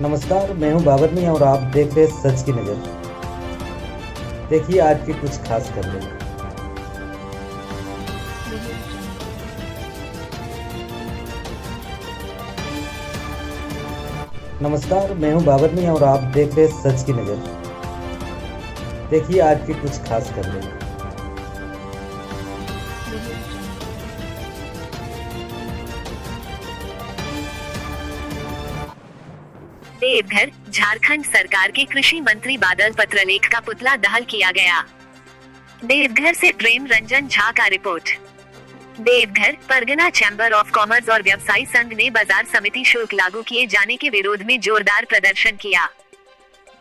नमस्कार, मैं हूं बाबर मियां और आप देख रहे हैं सच की नज़र। देखिए आज की कुछ खास खबरें। नमस्कार, मैं हूं बाबर मियां और आप देख रहे हैं सच की नज़र। देखिए आज की कुछ खास खबरें। देवघर, झारखंड सरकार के कृषि मंत्री बादल पत्रलेख का पुतला दहन किया गया। देवघर से प्रेम रंजन झा का report. Deoghar, Pargana chamber of commerce और व्यवसायी संघ ने बाजार समिति शुल्क लागू किए जाने के विरोध में जोरदार प्रदर्शन किया।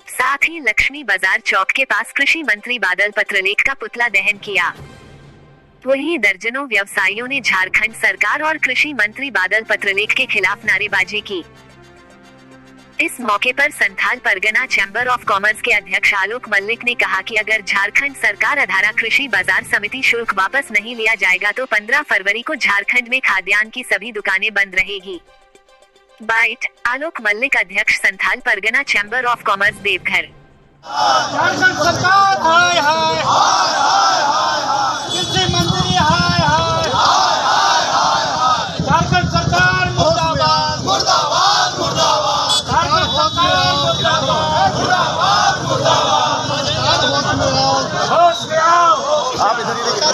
साथ ही लक्ष्मी बाजार चौक के पास कृषि मंत्री बादल पत्रलेख का पुतला दहन किया। वहीं दर्जनों व्यवसायियों ने झारखंड सरकार और कृषि मंत्री बादल पत्रलेख के खिलाफ नारेबाजी की। इस मौके पर Santhal Pargana chamber of commerce के अध्यक्ष आलोक मल्लिक ने कहा कि अगर झारखंड सरकार अधारा कृषि बाजार समिति शुल्क वापस नहीं लिया जाएगा तो 15 फरवरी को झारखंड में खाद्यान्न की सभी दुकानें बंद रहेगी। बाइट, आलोक मल्लिक, अध्यक्ष Santhal Pargana chamber of commerce, Deoghar. Jharkhand सरकार हाय हाय हाय हाय हाय, कृषि मंत्री हाय हाय हाय हाय हाय, झारखंड सरकार मुर्दाबाद मुर्दाबाद मुर्दाबाद, झारखंड सरकार मुर्दाबाद मुर्दाबाद मुर्दाबाद। होश में आओ, आप इधर ही देखिए,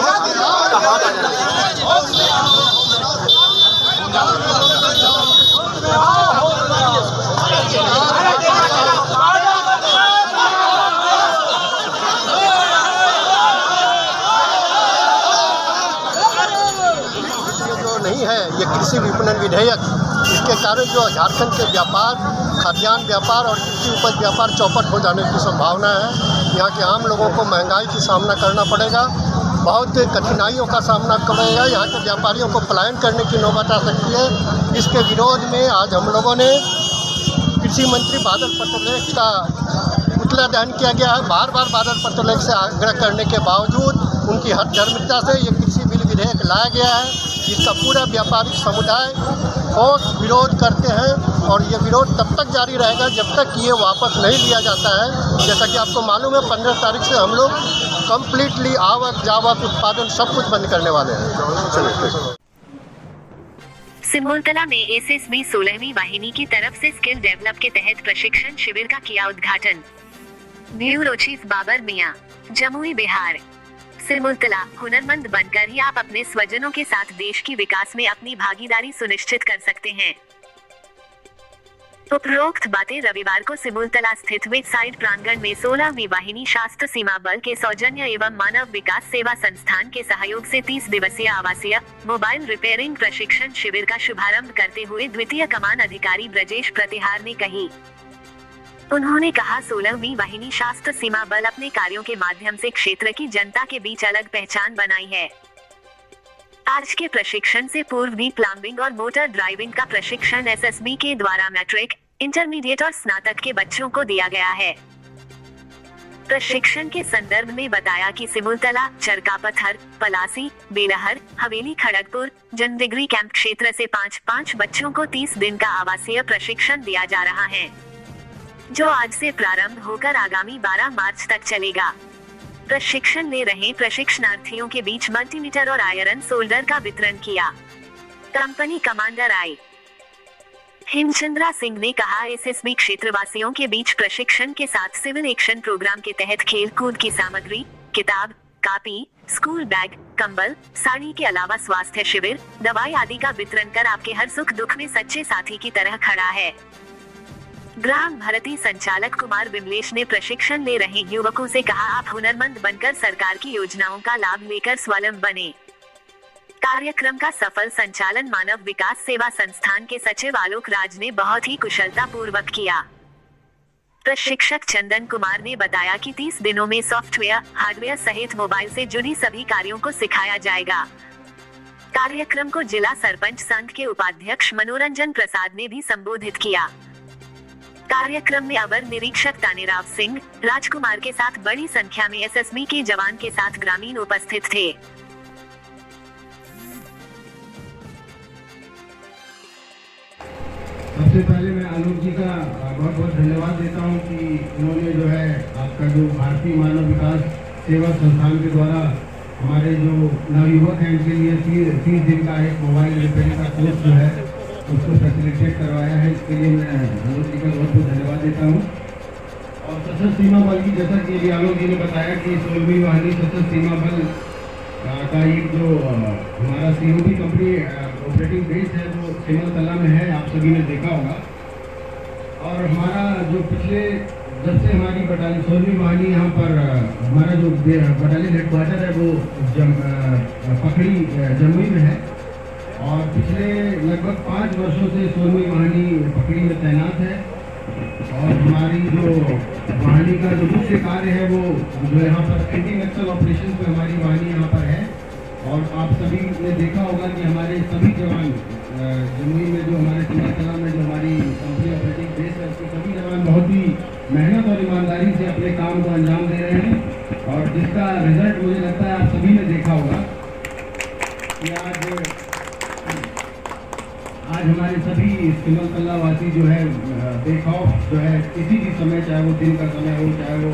होश में आओ। नहीं है ये कृषि विपणन विधेयक, इसके कारण जो झारखंड के व्यापार, खाद्यान्न व्यापार और कृषि उपज व्यापार चौपट हो जाने की संभावना है। यहाँ के आम लोगों को महंगाई की सामना करना पड़ेगा, बहुत कठिनाइयों का सामना करेगा। यहाँ के व्यापारियों को पलायन करने की नौबत आ सकती है। इसके विरोध में आज हम लोगों ने कृषि मंत्री बादल पत्रलेख का पुतला दहन किया गया है। बार बार बादल पत्रलेख से आग्रह करने के बावजूद उनकी हठधर्मिता से ये कृषि बिल विधेयक लाया गया है, जिसका पूरा व्यापारिक समुदाय ठोस विरोध करते हैं। और ये विरोध तब तक जारी रहेगा जब तक ये वापस नहीं लिया जाता है। जैसा कि आपको मालूम है 15 तारीख से हम लोग कम्प्लीटली आवक जावक उत्पादन सब कुछ बंद करने वाले हैं। सिमुलतला में एसएसबी 16वीं वाहिनी की तरफ से स्किल डेवलप के तहत प्रशिक्षण शिविर का किया उद्घाटन। ब्यूरो चीफ बाबर मियां, जमुई, बिहार। सिमुलतला, हुनरमंद बनकर ही आप अपने स्वजनों के साथ देश की विकास में अपनी भागीदारी सुनिश्चित कर सकते हैं। उपरोक्त बातें रविवार को सिमुलतला स्थित वेबसाइट प्रांगण में 16वीं वाहिनी शास्त्र सीमा बल के सौजन्य एवं मानव विकास सेवा संस्थान के सहयोग से 30 दिवसीय आवासीय मोबाइल रिपेयरिंग प्रशिक्षण शिविर का शुभारंभ करते हुए द्वितीय कमान अधिकारी ब्रजेश प्रतिहार ने कही। उन्होंने कहा, 16वीं वाहिनी शास्त्र सीमा बल अपने कार्यों के माध्यम से क्षेत्र की जनता के बीच अलग पहचान बनाई है। आज के प्रशिक्षण से पूर्व भी प्लम्बिंग और मोटर ड्राइविंग का प्रशिक्षण एसएसबी के द्वारा मैट्रिक, इंटरमीडिएट और स्नातक के बच्चों को दिया गया है। प्रशिक्षण के संदर्भ में बताया कि सिमुलतला, चरकापत्थर, पलासी, बेलहर, हवेली, खड़गपुर, जनडिगरी कैंप क्षेत्र से 5-5 बच्चों को 30 दिन का आवासीय प्रशिक्षण दिया जा रहा है, जो आज से प्रारंभ होकर आगामी 12 मार्च तक चलेगा। प्रशिक्षण ले रहे प्रशिक्षणार्थियों के बीच मल्टीमीटर और आयरन सोल्डर का वितरण किया। कंपनी कमांडर आई हिमचंद्रा सिंह ने कहा, एसएसबी क्षेत्रवासियों के बीच प्रशिक्षण के साथ सिविल एक्शन प्रोग्राम के तहत खेल कूद की सामग्री, किताब, कापी, स्कूल बैग, कंबल, साड़ी के अलावा स्वास्थ्य शिविर, दवाई आदि का वितरण कर आपके हर सुख दुख में सच्चे साथी की तरह खड़ा है। ग्राम भरती संचालक कुमार विमलेश ने प्रशिक्षण ले रहे युवकों से कहा, आप हुनरमंद बनकर सरकार की योजनाओं का लाभ लेकर स्वावलंबी बने। कार्यक्रम का सफल संचालन मानव विकास सेवा संस्थान के सचिव आलोक राज ने बहुत ही कुशलता पूर्वक किया। प्रशिक्षक चंदन कुमार ने बताया कि 30 दिनों में सॉफ्टवेयर, हार्डवेयर सहित मोबाइल से जुड़ी सभी कार्यों को सिखाया जाएगा। कार्यक्रम को जिला सरपंच संघ के उपाध्यक्ष मनोरंजन प्रसाद ने भी संबोधित किया। कार्यक्रम में अवर निरीक्षक तानेराव सिंह, राजकुमार के साथ बड़ी संख्या में एसएसबी के जवान के साथ ग्रामीण उपस्थित थे। सबसे पहले मैं आलोक जी का बहुत बहुत धन्यवाद देता हूँ कि इन्होंने जो है आपका जो भारतीय मानव विकास सेवा संस्थान के द्वारा हमारे जो नवयुवक हैं इनके लिए 30 दिन का एक मोबाइल रिपेयरिंग का कोर्स जो है उसको फैसिलिटेट करवाया है। इसके लिए मैं आलोक जी का बहुत बहुत धन्यवाद देता हूँ। और सशस्त्र सीमा बल की, जैसा कि अभी आलोक जी ने बताया कि 16वीं वाहिनी सशस्त्र सीमा बल का एक जो हमारा COD कंपनी ऑपरेटिंग बेस है वो सिमलतला में है, आप सभी ने देखा होगा। और हमारा जो पिछले जब से हमारी बटालियन 16वीं वाहिनी यहाँ पर हमारा जो बटालियन हेडक्वार्टर है वो पकड़ी जमुई में है और पिछले लगभग 5 वर्षों से 16वीं वाहिनी पकड़ी में तैनात है। और हमारी जो वाहिनी का जो मुख्य कार्य है वो जो यहाँ पर एंटी नक्सल ऑपरेशन पे हमारी वाहिनी यहाँ पर है। और आप सभी ने देखा होगा कि हमारे सभी जवान जमुई में जो हमारे सिमलतला में जो हमारी कंपनी ऑपरेटिंग बेस है उसके सभी जवान बहुत ही मेहनत और ईमानदारी से अपने काम को अंजाम दे रहे हैं। और जिसका रिजल्ट मुझे लगता है आप सभी ने देखा होगा कि आज हमारे सभी सिमलतला वासी जो है बेखौफ जो है किसी भी समय, चाहे वो दिन का समय हो चाहे वो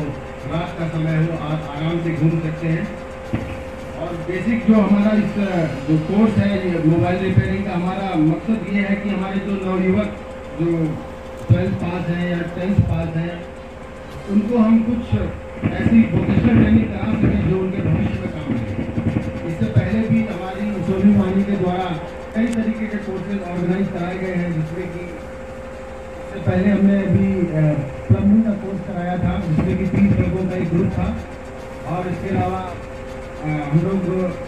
रात का समय हो, आप आराम से घूम सकते हैं। और बेसिक जो हमारा इस जो कोर्स है मोबाइल रिपेयरिंग का, हमारा मकसद ये है कि हमारे जो नवयुवक जो 12th पास हैं या 10th पास हैं उनको हम कुछ ऐसी वोकेशनल ट्रेनिंग करा सकें जो उनके भविष्य में काम आए। इससे पहले भी हमारी 16वीं वाहिनी के द्वारा कई तरीके के कोर्सेज ऑर्गेनाइज कराए गए हैं, जिसमें कि इससे पहले हमने अभी प्लम्बिंग का कोर्स कराया था जिसमें कि 30 लोगों का एक ग्रुप था। और इसके अलावा हम लोग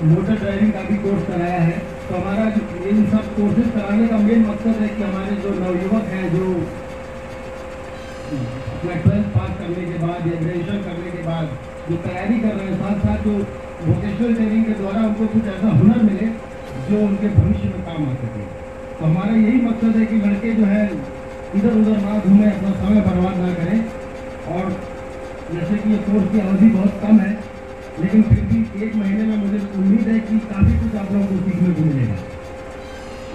मोटर ड्राइविंग का भी कोर्स कराया है। तो हमारा इन सब कोर्सेज कराने का मेन मकसद है कि हमारे जो नवयुवक हैं जो अपना 12th पास करने के बाद या ग्रेजुएशन करने के बाद जो तैयारी कर रहे हैं, साथ साथ जो वोकेशनल ट्रेनिंग के द्वारा उनको कुछ ऐसा हुनर मिले जो उनके भविष्य में काम आ सके। तो हमारा यही मकसद है कि लड़के जो है इधर उधर ना घूमें, अपना समय बर्बाद ना करें। और जैसे कि ये कोर्स की अवधि बहुत कम है, लेकिन फिर भी 1 महीने में मुझे उम्मीद है कि काफ़ी कुछ आप लोगों को सीखने को मिलेगा।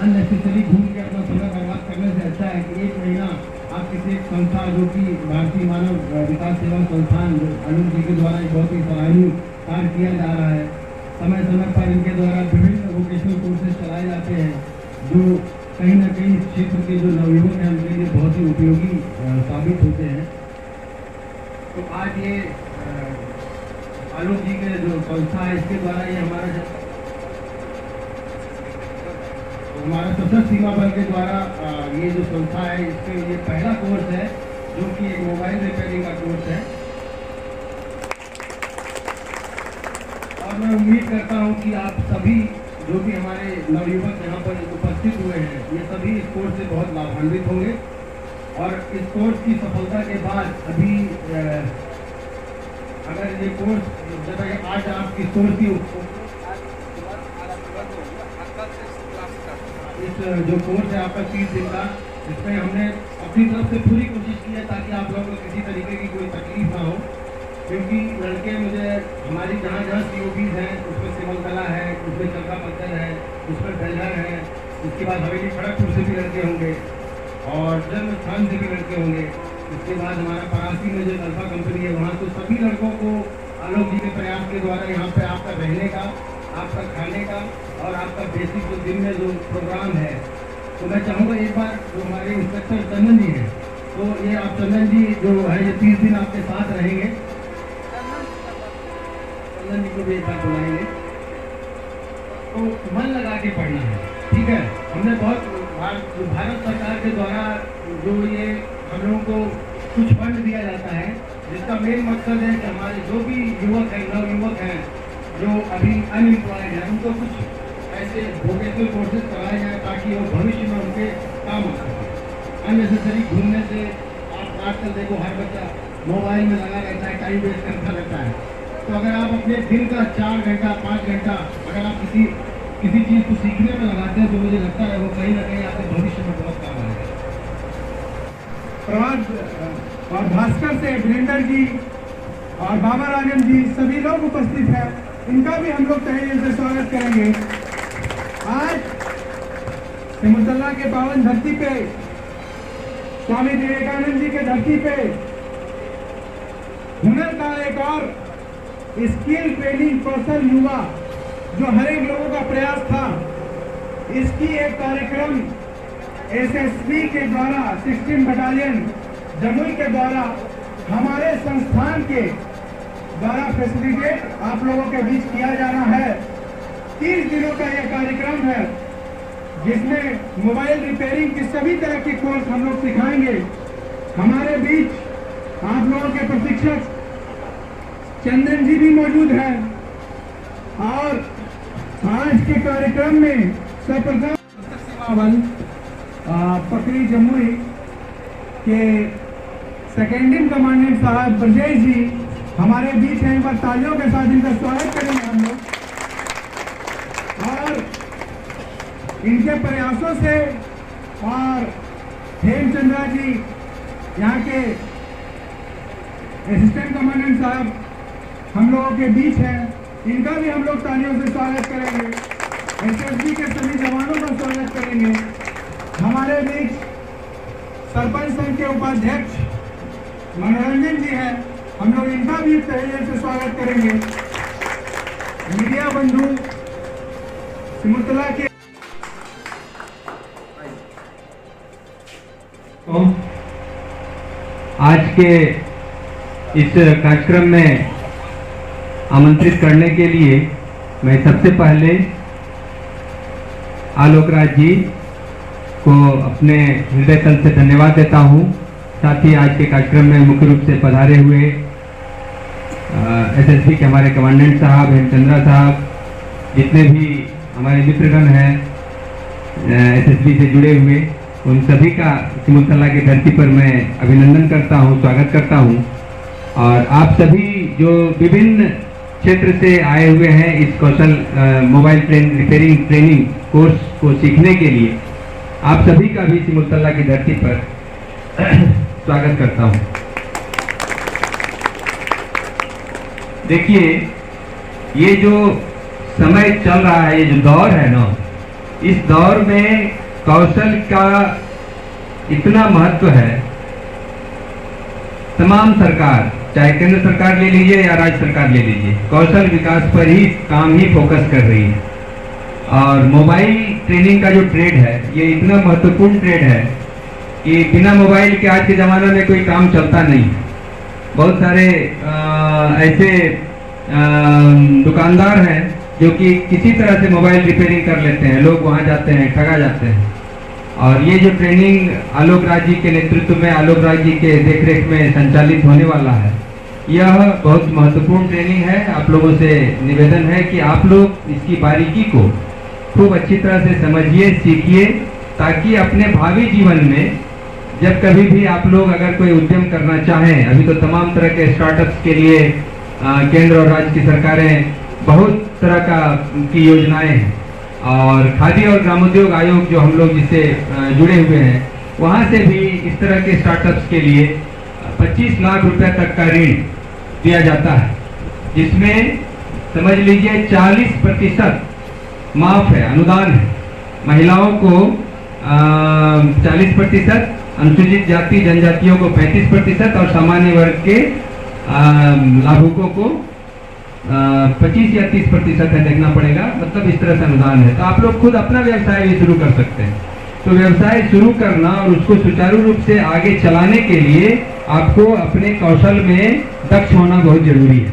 अननेसेसरी घूम के अपना समय बर्बाद करने से अच्छा है कि 1 महीना आप किसी एक संस्था जो कि भारतीय मानव विकास सेवा संस्थान जो आलोक जी के द्वारा एक बहुत ही सराहनीय कार्य किया जा रहा है, समय समय पर इनके द्वारा विभिन्न वोकेशनल कोर्सेज चलाए जाते हैं जो कहीं ना कहीं इस क्षेत्र के जो नवयुवक हैं उनके लिए बहुत ही उपयोगी साबित होते हैं। तो आज ये आलोक जी के जो संस्था है इसके द्वारा ये हमारा सशस्त्र सीमा बल के द्वारा ये जो संस्था है इसके ये पहला कोर्स है जो कि एक मोबाइल रिपेयरिंग का कोर्स है। और मैं उम्मीद करता हूं कि आप सभी जो भी हमारे नवयुवक यहाँ पर उपस्थित हुए हैं ये सभी इस कोर्स से बहुत लाभान्वित होंगे। और इस कोर्स की सफलता के बाद अभी अगर ये कोर्स जब आज आप इस कोर्स की इस जो कोर्स है आपका 30 दिन का, इसमें हमने अपनी तरफ से पूरी कोशिश की है ताकि आप लोगों को किसी तरीके की कोई तकलीफ ना हो। क्योंकि लड़के मुझे हमारी जहाँ जहाँ COPs हैं उसमें सिमलतला है, उसमें चरकापत्थर है, उसमें बेलहर है, उसके बाद हवेली खड़गपुर से भी लड़के होंगे और जन्म स्थान से भी लड़के होंगे। उसके बाद हमारा परासी में जो अल्फा कंपनी है वहाँ, तो सभी लड़कों को आलोक जी के प्रयास के द्वारा यहाँ पे आपका रहने का, आपका खाने का और आपका बेसिक जो दिन में जो प्रोग्राम है, तो मैं चाहूँगा एक बार जो हमारे इंस्पेक्टर चंदन जी हैं, तो ये आप चंदन जी जो है ये 30 दिन आपके साथ रहेंगे, चंदन जी को भी एक बार बुलाएंगे। तो मन लगा के पढ़ना है, ठीक है। हमने बहुत भारत सरकार के द्वारा जो ये हम लोगों को कुछ फंड दिया जाता है जिसका मेन मकसद है कि हमारे जो भी युवक हैं, नवयुवक हैं जो अभी अनएम्प्लॉयड हैं, उनको कुछ ऐसे वोकेशनल कोर्सेज कराए जाए ताकि वो भविष्य में उनके काम आ सके। अननेसेसरी घूमने से आप आजकल देखो हर बच्चा मोबाइल में लगा रहता है, टाइम वेस्ट करता रहता है। तो अगर आप अपने दिन का 4 घंटा 5 घंटा अगर आप किसी चीज़ को सीखने में लगाते हैं तो मुझे लगता है वो कहीं ना कहीं आपके भविष्य में बहुत काम आएगा। प्रभात और भास्कर से वीरेंद्र जी और बाबा राजन जी सभी लोग उपस्थित हैं, इनका भी हम लोग तहे दिल से स्वागत करेंगे। आज सिमलतला के पावन धरती पे स्वामी विवेकानंद जी के धरती पे हुनर का एक और स्किल ट्रेनिंग कौशल युवा जो हर एक लोगों का प्रयास था, इसकी एक कार्यक्रम एसएसबी के द्वारा 16 बटालियन जमुई के द्वारा हमारे संस्थान के द्वारा फैसिलिटेट आप लोगों के बीच किया जाना है। 30 दिनों का यह कार्यक्रम है जिसमें मोबाइल रिपेयरिंग की सभी तरह की कोर्स हम लोग सिखाएंगे। हमारे बीच आप लोगों के प्रशिक्षक चंदन जी भी मौजूद हैं और आज के कार्यक्रम में सर्वप्रथम सीमा बल पकड़ी जमुई के सेकेंड इन कमांडेंट साहब ब्रजेश जी हमारे बीच हैं। एक बार तालियों के साथ इनका स्वागत करेंगे हम लोग। और इनके प्रयासों से और हेमचंद्रा जी यहाँ के असिस्टेंट कमांडेंट साहब हम लोगों के बीच हैं, इनका भी हम लोग तालियों से स्वागत करेंगे। एसएसबी के सभी जवानों का स्वागत करेंगे। हमारे बीच सरपंच संघ के उपाध्यक्ष मनोरंजन जी हैं, हम लोग इनका भी तहे से स्वागत करेंगे। मीडिया बंधु सिमुलतला के आज के इस कार्यक्रम में आमंत्रित करने के लिए मैं सबसे पहले आलोक राज जी को अपने हृदय तल से धन्यवाद देता हूँ। साथ ही आज के कार्यक्रम में मुख्य रूप से पधारे हुए एसएसबी के हमारे कमांडेंट साहब, हेमचंद्रा साहब, जितने भी हमारे मित्रगण हैं एसएसबी से जुड़े हुए, उन सभी का सिमुलतला की धरती पर मैं अभिनंदन करता हूँ, स्वागत करता हूँ। और आप सभी जो विभिन्न क्षेत्र से आए हुए हैं इस कौशल मोबाइल रिपेयरिंग ट्रेनिंग कोर्स को सीखने के लिए, आप सभी का भी सिमुलतला की धरती पर स्वागत करता हूँ। देखिए, ये जो समय चल रहा है, ये जो दौर है ना, इस दौर में कौशल का इतना महत्व है। तमाम सरकार, चाहे केंद्र सरकार ले लीजिए या राज्य सरकार ले लीजिए, कौशल विकास पर ही काम ही फोकस कर रही है। और मोबाइल ट्रेनिंग का जो ट्रेड है, ये इतना महत्वपूर्ण ट्रेड है कि बिना मोबाइल के आज के ज़माने में कोई काम चलता नहीं। बहुत सारे ऐसे दुकानदार हैं जो कि किसी तरह से मोबाइल रिपेयरिंग कर लेते हैं, लोग वहाँ जाते हैं, ठगा जाते हैं। और ये जो ट्रेनिंग आलोक राज जी के नेतृत्व में, आलोक राज जी के देखरेख में संचालित होने वाला है, यह बहुत महत्वपूर्ण ट्रेनिंग है। आप लोगों से निवेदन है कि आप लोग इसकी बारीकी को खूब अच्छी तरह से समझिए, सीखिए, ताकि अपने भावी जीवन में जब कभी भी आप लोग अगर कोई उद्यम करना चाहें, अभी तो तमाम तरह के स्टार्टअप्स के लिए केंद्र और राज्य की सरकारें बहुत तरह की योजनाएं हैं। और खादी और ग्रामोद्योग आयोग जो हम लोग जिससे जुड़े हुए हैं, वहाँ से भी इस तरह के स्टार्टअप्स के लिए 25 लाख रुपए तक का ऋण दिया जाता है, जिसमें समझ लीजिए 40% माफ है, अनुदान है। महिलाओं को 40%, अनुसूचित जाति जनजातियों को 35% और सामान्य वर्ग के लाभुकों को 25 या 30% है, देखना पड़ेगा। मतलब इस तरह से अनुदान है। तो आप लोग खुद अपना व्यवसाय भी शुरू कर सकते हैं। तो व्यवसाय शुरू करना और उसको सुचारू रूप से आगे चलाने के लिए आपको अपने कौशल में दक्ष होना बहुत जरूरी है।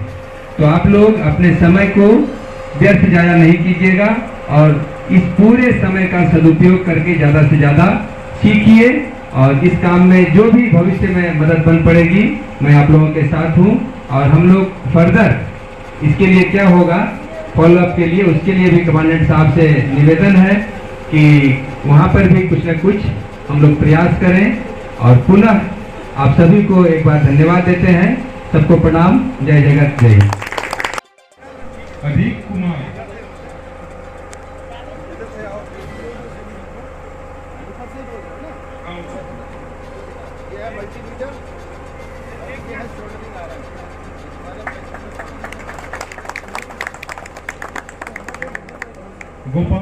तो आप लोग अपने समय को व्यर्थ जाया नहीं कीजिएगा और इस पूरे समय का सदुपयोग करके ज़्यादा से ज़्यादा सीखिए। और इस काम में जो भी भविष्य में मदद बन पड़ेगी, मैं आप लोगों के साथ हूँ। और हम लोग फर्दर इसके लिए क्या होगा, फॉलोअप के लिए, उसके लिए भी कमांडेंट साहब से निवेदन है कि वहाँ पर भी कुछ न कुछ हम लोग प्रयास करें। और पुनः आप सभी को एक बार धन्यवाद देते हैं। सबको प्रणाम। जय जगत जय। अधिक कुमार गोपाल